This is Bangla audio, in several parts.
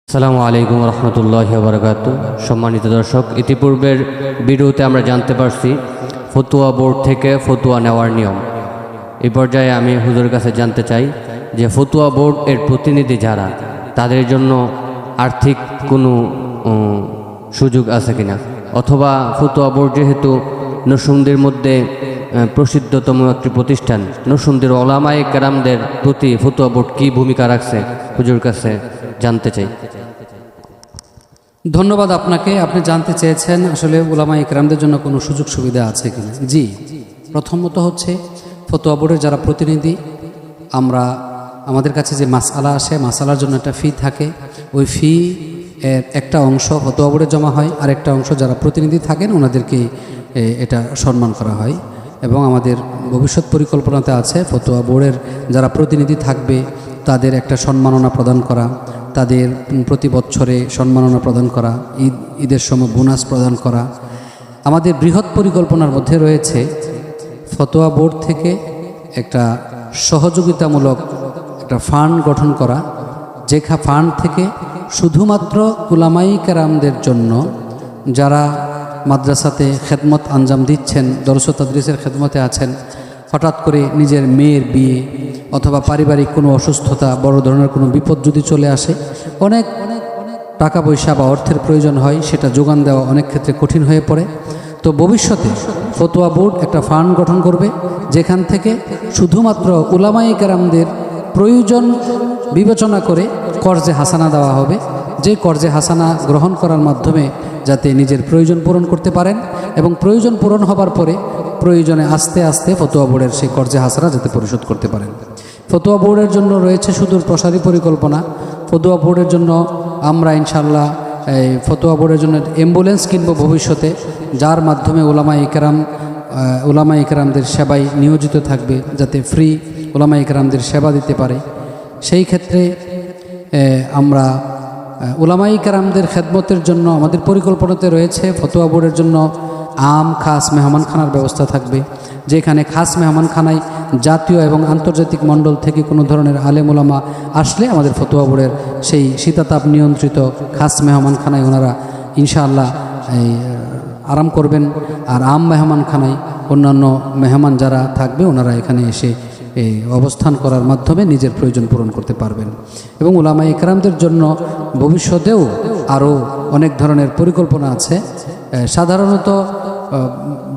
আসসালামু আলাইকুম রহমতুল্লাহি ওয়া বারাকাতুহু। সম্মানিত দর্শক, ইতিপূর্বের ভিডিওতে আমরা জানতে পারছি ফতুয়া বোর্ড থেকে ফতুয়া নেওয়ার নিয়ম। এই পর্যায়ে আমি হুজুরের কাছে জানতে চাই যে ফতুয়া বোর্ড এর প্রতিনিধি যারা, তাদের জন্য আর্থিক কোনো সুযোগ আছে কিনা, অথবা ফতুয়া বোর্ড যেহেতু নরসিংদীর মধ্যে প্রসিদ্ধতম একটি প্রতিষ্ঠান, নরসিংদীর উলামায়ে কেরামদের প্রতি ফতুয়া বোর্ড কী ভূমিকা রাখছে, হুজুরের কাছে জানতে চাই। ধন্যবাদ আপনাকে। আপনি জানতে চেয়েছেন আসলে উলামায়ে কেরামদের জন্য কোনো সুযোগ সুবিধা আছে কিনা। জি, প্রথমত হচ্ছে ফতোয়া বোর্ডের যারা প্রতিনিধি, আমাদের কাছে যে মাসআলা আসে, মাসআলার জন্য একটা ফি থাকে। ওই ফি এর একটা অংশ ফতোয়া বোর্ডে জমা হয়, আর একটা অংশ যারা প্রতিনিধি থাকেন ওনাদেরকে এটা সম্মান করা হয়। এবং আমাদের ভবিষ্যৎ পরিকল্পনাতে আছে ফতোয়া বোর্ডের যারা প্রতিনিধি থাকবে তাদের একটা সম্মাননা প্রদান করা, তাদের প্রতি বছরে সম্মাননা প্রদান করা, ঈদের সময় বোনাস প্রদান করা। আমাদের বৃহৎ পরিকল্পনার মধ্যে রয়েছে ফতোয়া বোর্ড থেকে একটা সহযোগিতামূলক একটা ফান্ড গঠন করা, যে ফান্ড থেকে শুধুমাত্র উলামায়ে কেরামদের জন্য যারা মাদ্রাসাতে খেদমত আঞ্জাম দিচ্ছেন, দরস ও তাদরিসের খেদমতে আছেন, হঠাৎ করে নিজের মেয়ের বিয়ে অথবা পারিবারিক কোনো অসুস্থতা, বড় ধরনের কোনো বিপদ যদি চলে আসে, অনেক টাকা পয়সা বা অর্থের প্রয়োজন হয়, সেটা যোগান দেওয়া অনেক ক্ষেত্রে কঠিন হয়ে পড়ে। তো ভবিষ্যতে ফতোয়া বোর্ড একটা ফান্ড গঠন করবে, যেখান থেকে শুধুমাত্র উলামায়ে কেরামদের প্রয়োজন বিবেচনা করে কর্জে হাসানা দেওয়া হবে, যে কর্জে হাসানা গ্রহণ করার মাধ্যমে যাতে নিজের প্রয়োজন পূরণ করতে পারেন, এবং প্রয়োজন পূরণ হবার পরে প্রয়োজনে আস্তে আস্তে ফতোয়া বোর্ডের সেই কর্জে হাসানা যাতে পরিশোধ করতে পারেন। ফতোয়া বোর্ডের জন্য রয়েছে সুদূর প্রসারী পরিকল্পনা। ফতোয়া বোর্ডের জন্য আমরা ইনশাআল্লাহ এই ফতোয়া বোর্ডের জন্য অ্যাম্বুলেন্স কিনব ভবিষ্যতে, যার মাধ্যমে উলামায়ে কেরামদের সেবায় নিয়োজিত থাকবে, যাতে ফ্রি উলামায়ে কেরামদের সেবা দিতে পারে। সেই ক্ষেত্রে আমরা উলামায়ে কেরামদের খেদমতের জন্য আমাদের পরিকল্পনাতে রয়েছে ফতোয়া বোর্ডের জন্য খাস মেহমানখানার ব্যবস্থা থাকবে, যেখানে খাস মেহমানখানায় জাতীয় এবং আন্তর্জাতিক মণ্ডল থেকে কোনো ধরনের আলেম উলামা আসলে আমাদের ফতোয়া বোর্ডের সেই শীতাতাপ নিয়ন্ত্রিত খাস মেহমানখানায় ওনারা ইনশাআল্লাহ আরাম করবেন। আর মেহমানখানায় অন্যান্য মেহমান যারা থাকবে ওনারা এখানে এসে অবস্থান করার মাধ্যমে নিজের প্রয়োজন পূরণ করতে পারবেন। এবং উলামায়ে কেরামদের জন্য ভবিষ্যতেও আরও অনেক ধরনের পরিকল্পনা আছে। সাধারণত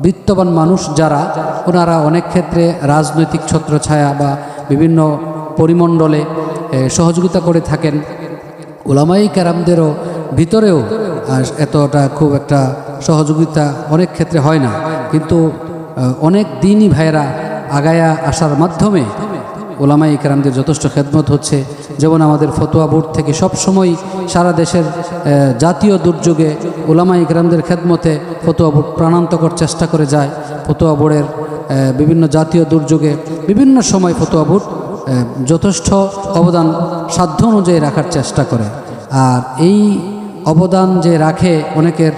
বিত্তবান মানুষ যারা, ওনারা অনেক ক্ষেত্রে রাজনৈতিক ছত্রছায়া বা বিভিন্ন পরিমণ্ডলে সহযোগিতা করে থাকেন। উলামায়ে কেরামদেরও ভিতরেও এতটা খুব একটা সহযোগিতা অনেক ক্ষেত্রে হয় না, কিন্তু অনেক দিনই ভাইয়েরা আগায়া আসার মাধ্যমে উলামায়ে কেরামদের যথেষ্ট খেদমত হচ্ছে। যেমন আমাদের ফতোয়া বোর্ড থেকে সবসময় সারা দেশের জাতীয় দুর্যোগে উলামায়ে কেরামদের খেদমতে ফতোয়া বোর্ড প্রাণান্তকর চেষ্টা করে যায়। ফতোয়া বোর্ডের বিভিন্ন জাতীয় দুর্যোগে বিভিন্ন সময় ফতোয়া বোর্ড যথেষ্ট অবদান সাধ্য অনুযায়ী রাখার চেষ্টা করে। আর এই অবদান যে রাখে, অনেকের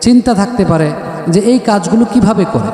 চিন্তা থাকতে পারে যে এই কাজগুলো কিভাবে করে।